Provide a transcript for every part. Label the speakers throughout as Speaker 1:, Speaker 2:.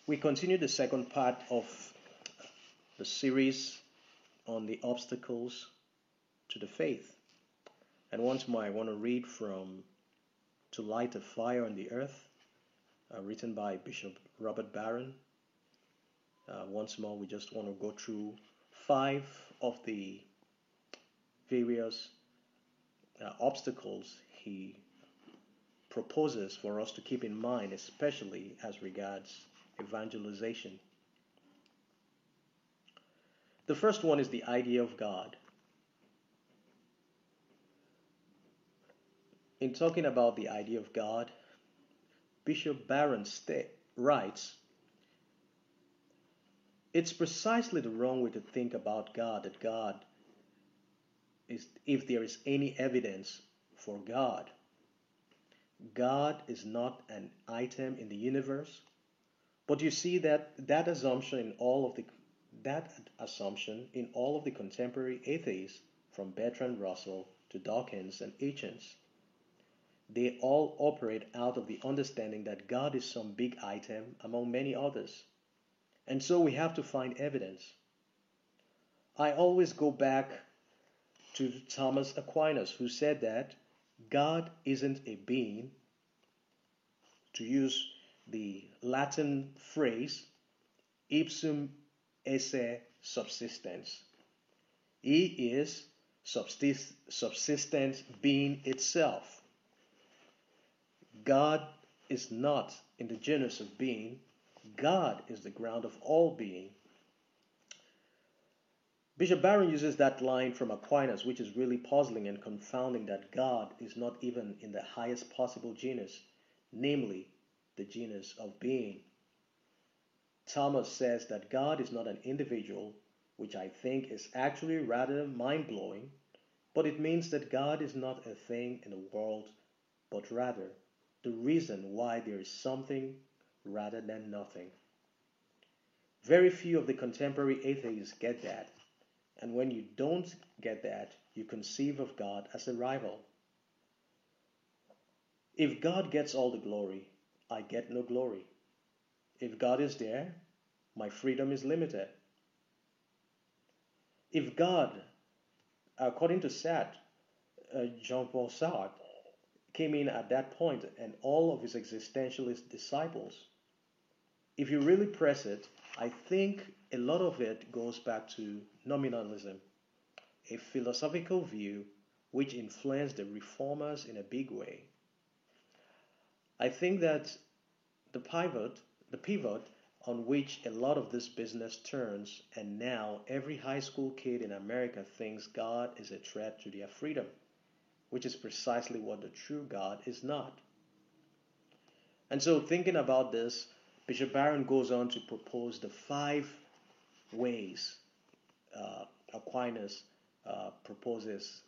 Speaker 1: We continue the second part of the series on the obstacles to the faith. And once more, I want to read from To Light a Fire on the Earth, written by Bishop Robert Barron. Once more, we just want to go through 5 of the various obstacles he proposes for us to keep in mind, especially as regards evangelization. The first one is the idea of God. In talking about the idea of God, Bishop Barron writes, it's precisely the wrong way to think about God, that God is, if there is any evidence for God. God is not an item in the universe, but you see that assumption in all of the contemporary atheists, from Bertrand Russell to Dawkins and Hitchens. They all operate out of the understanding that God is some big item among many others. And so we have to find evidence. I always go back to Thomas Aquinas, who said that God isn't a being, to use the Latin phrase, ipsum esse subsistens. He is subsistent being itself. God is not in the genus of being. God is the ground of all being. Bishop Barron uses that line from Aquinas, which is really puzzling and confounding, that God is not even in the highest possible genus, namely the genus of being. Thomas says that God is not an individual, which I think is actually rather mind-blowing, but it means that God is not a thing in the world, but rather the reason why there is something rather than nothing. Very few of the contemporary atheists get that, and when you don't get that, you conceive of God as a rival. If God gets all the glory, I get no glory. If God is there, my freedom is limited. If God, according to Sartre, Jean-Paul Sartre, came in at that point and all of his existentialist disciples, if you really press it, I think a lot of it goes back to nominalism, a philosophical view which influenced the reformers in a big way. I think that the pivot on which a lot of this business turns, and now every high school kid in America thinks God is a threat to their freedom, which is precisely what the true God is not. And so, thinking about this, Bishop Barron goes on to propose the 5 ways Aquinas proposes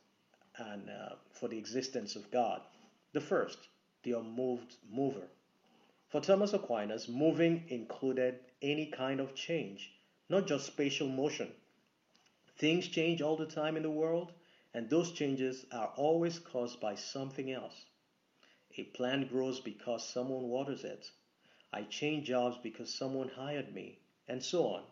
Speaker 1: and for the existence of God. The first, the unmoved mover. For Thomas Aquinas, moving included any kind of change, not just spatial motion. Things change all the time in the world, and those changes are always caused by something else. A plant grows because someone waters it. I change jobs because someone hired me, and so on.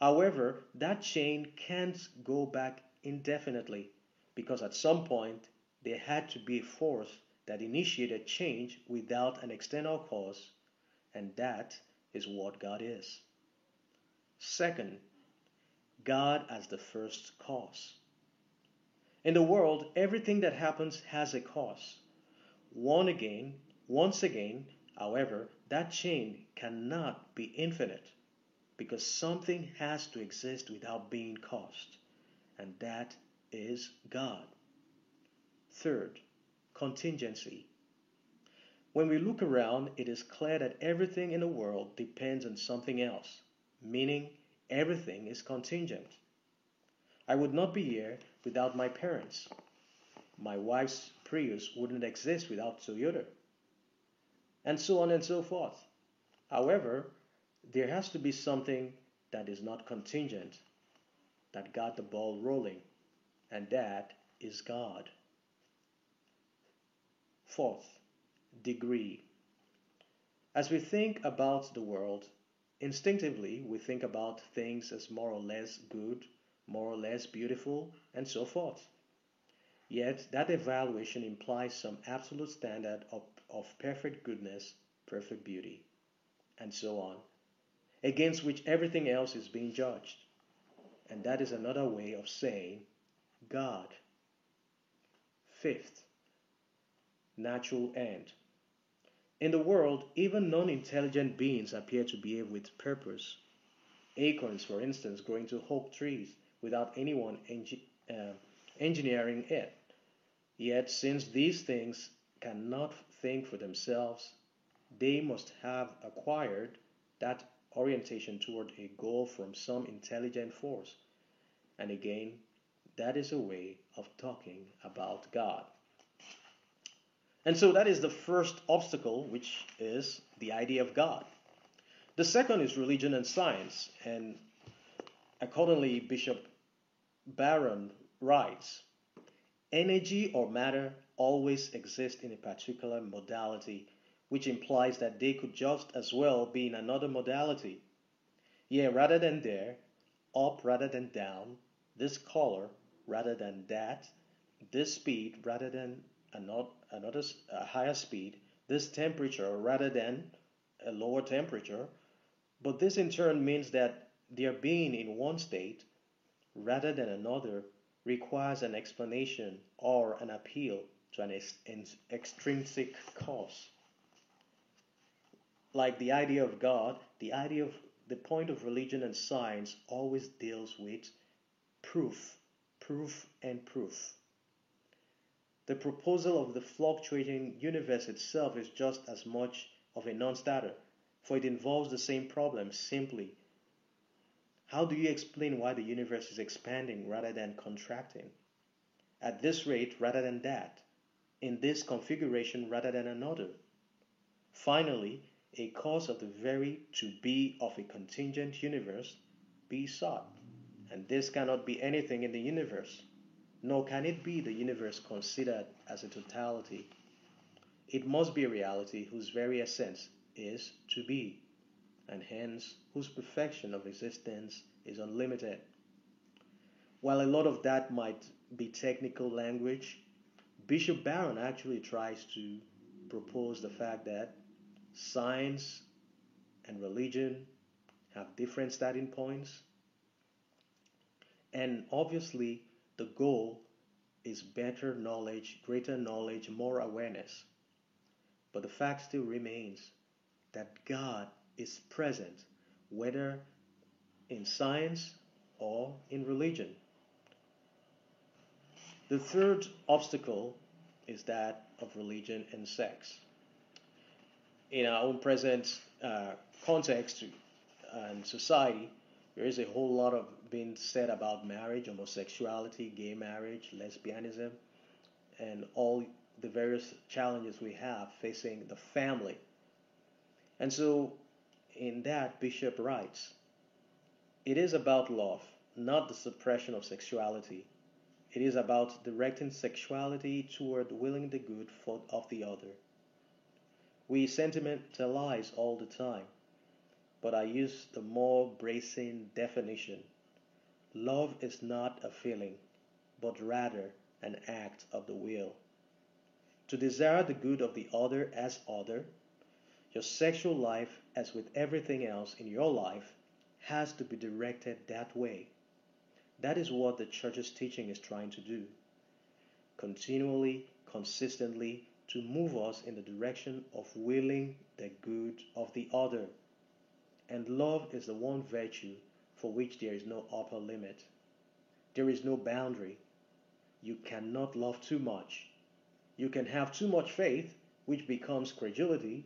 Speaker 1: However, that chain can't go back indefinitely, because at some point there had to be a force that initiated change without an external cause, and that is what God is. Second, God as the first cause. In the world, everything that happens has a cause. Once again, however, that chain cannot be infinite, because something has to exist without being caused, and that is God. Third, contingency. When we look around, it is clear that everything in the world depends on something else, meaning everything is contingent. I would not be here without my parents. My wife's Prius wouldn't exist without Toyota, and so on and so forth. However, there has to be something that is not contingent, that got the ball rolling, and that is God. Fourth, degree. As we think about the world, Instinctively, we think about things as more or less good, more or less beautiful, and so forth. Yet, that evaluation implies some absolute standard of perfect goodness, perfect beauty, and so on, against which everything else is being judged. And that is another way of saying God. Fifth, natural end. In the world, even non intelligent beings appear to behave with purpose. Acorns, for instance, growing to oak trees without anyone engineering it. Yet, since these things cannot think for themselves, they must have acquired that orientation toward a goal from some intelligent force. And again, that is a way of talking about God. And so that is the first obstacle, which is the idea of God. The second is religion and science. And accordingly, Bishop Barron writes, energy or matter always exist in a particular modality, which implies that they could just as well be in another modality. Here rather than there, up rather than down, this color rather than that, this speed rather than another higher speed, this temperature rather than a lower temperature. But this in turn means that their being in one state rather than another requires an explanation or an appeal to an extrinsic cause. Like the idea of God, the point of religion and science always deals with proof, proof, and proof. The proposal of the fluctuating universe itself is just as much of a non-starter, for it involves the same problem simply. How do you explain why the universe is expanding rather than contracting? At this rate rather than that, in this configuration rather than another. Finally, a cause of the very to be of a contingent universe be sought, and this cannot be anything in the universe, nor can it be the universe considered as a totality. It must be a reality whose very essence is to be, and hence whose perfection of existence is unlimited. While a lot of that might be technical language, Bishop Barron actually tries to propose the fact that science and religion have different starting points, and obviously the goal is better knowledge, greater knowledge, more awareness. But the fact still remains that God is present, whether in science or in religion. The third obstacle is that of religion and sex. In our own present context and society, there is a whole lot of being said about marriage, homosexuality, gay marriage, lesbianism, and all the various challenges we have facing the family. And so, in that, Bishop writes, it is about love, not the suppression of sexuality. It is about directing sexuality toward willing the good of the other. We sentimentalize all the time, but I use the more bracing definition. Love is not a feeling, but rather an act of the will. To desire the good of the other as other, your sexual life, as with everything else in your life, has to be directed that way. That is what the church's teaching is trying to do. Continually, consistently, to move us in the direction of willing the good of the other. And love is the one virtue for which there is no upper limit. There is no boundary. You cannot love too much. You can have too much faith, which becomes credulity.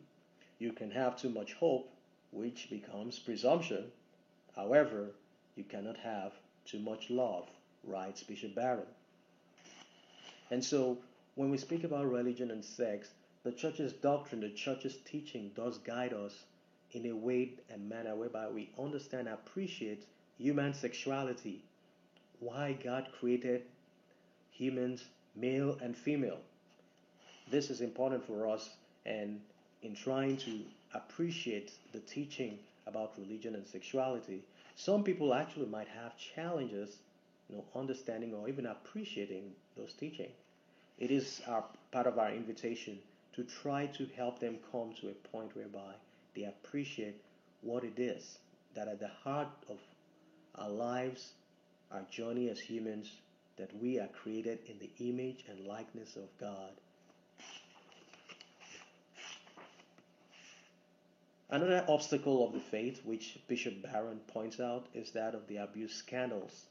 Speaker 1: You can have too much hope, which becomes presumption. However, you cannot have too much love, writes Bishop Barron. And so, when we speak about religion and sex, the church's doctrine, the church's teaching does guide us in a way and manner whereby we understand and appreciate human sexuality, why God created humans male and female. This is important for us, and in trying to appreciate the teaching about religion and sexuality, some people actually might have challenges, understanding or even appreciating those teaching. It is part of our invitation to try to help them come to a point whereby they appreciate what it is that at the heart of our lives, our journey as humans, that we are created in the image and likeness of God. Another obstacle of the faith, which Bishop Barron points out, is that of the abuse scandals.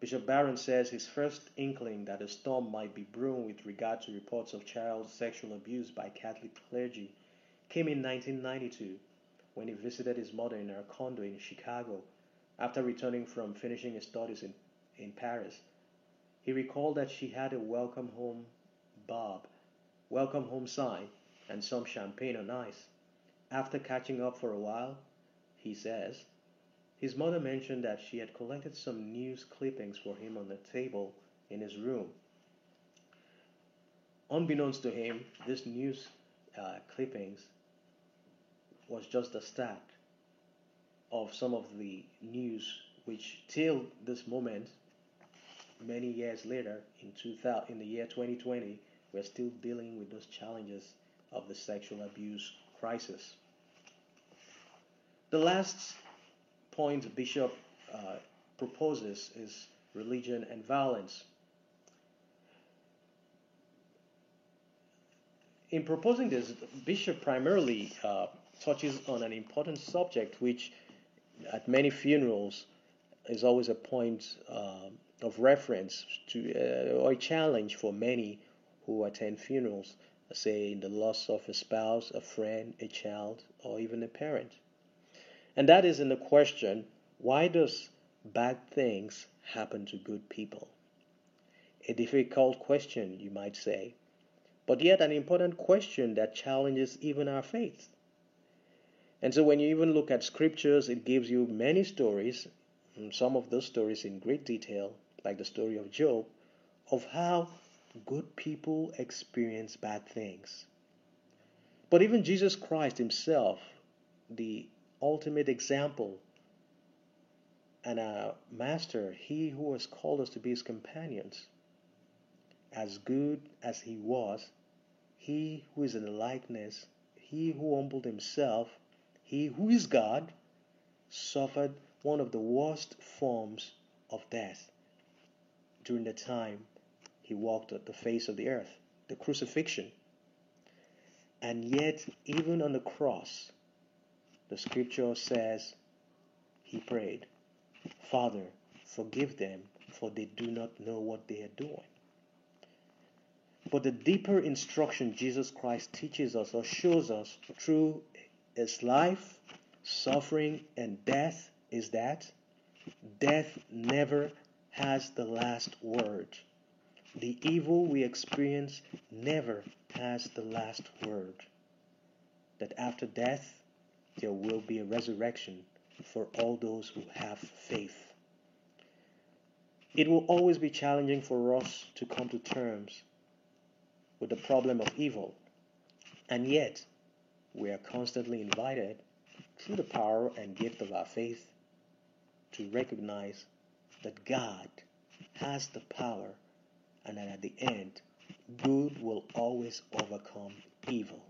Speaker 1: Bishop Barron says his first inkling that a storm might be brewing with regard to reports of child sexual abuse by Catholic clergy came in 1992 when he visited his mother in her condo in Chicago after returning from finishing his studies in Paris. He recalled that she had a welcome home sign, and some champagne on ice. After catching up for a while, he says, his mother mentioned that she had collected some news clippings for him on the table in his room. Unbeknownst to him, this news clippings was just a start of some of the news which, till this moment, many years later, in the year 2020, we're still dealing with those challenges of the sexual abuse crisis. The last point Bishop proposes is religion and violence. In proposing this, Bishop primarily touches on an important subject which at many funerals is always a point of reference to or a challenge for many who attend funerals, say in the loss of a spouse, a friend, a child, or even a parent. And that is in the question, why does bad things happen to good people? A difficult question, you might say, but yet an important question that challenges even our faith. And so when you even look at scriptures, it gives you many stories, and some of those stories in great detail, like the story of Job, of how good people experience bad things. But even Jesus Christ himself, the ultimate example and our master, he who has called us to be his companions, as good as he was, he who is in the likeness, he who humbled himself, he who is God, suffered one of the worst forms of death during the time he walked at the face of the earth, the crucifixion. And yet, even on the cross, the scripture says he prayed, Father, forgive them, for they do not know what they are doing. But the deeper instruction Jesus Christ teaches us or shows us through his life, suffering, and death is that death never has the last word. The evil we experience never has the last word. That after death, there will be a resurrection for all those who have faith. It will always be challenging for us to come to terms with the problem of evil, and yet we are constantly invited through the power and gift of our faith to recognize that God has the power and that at the end, good will always overcome evil.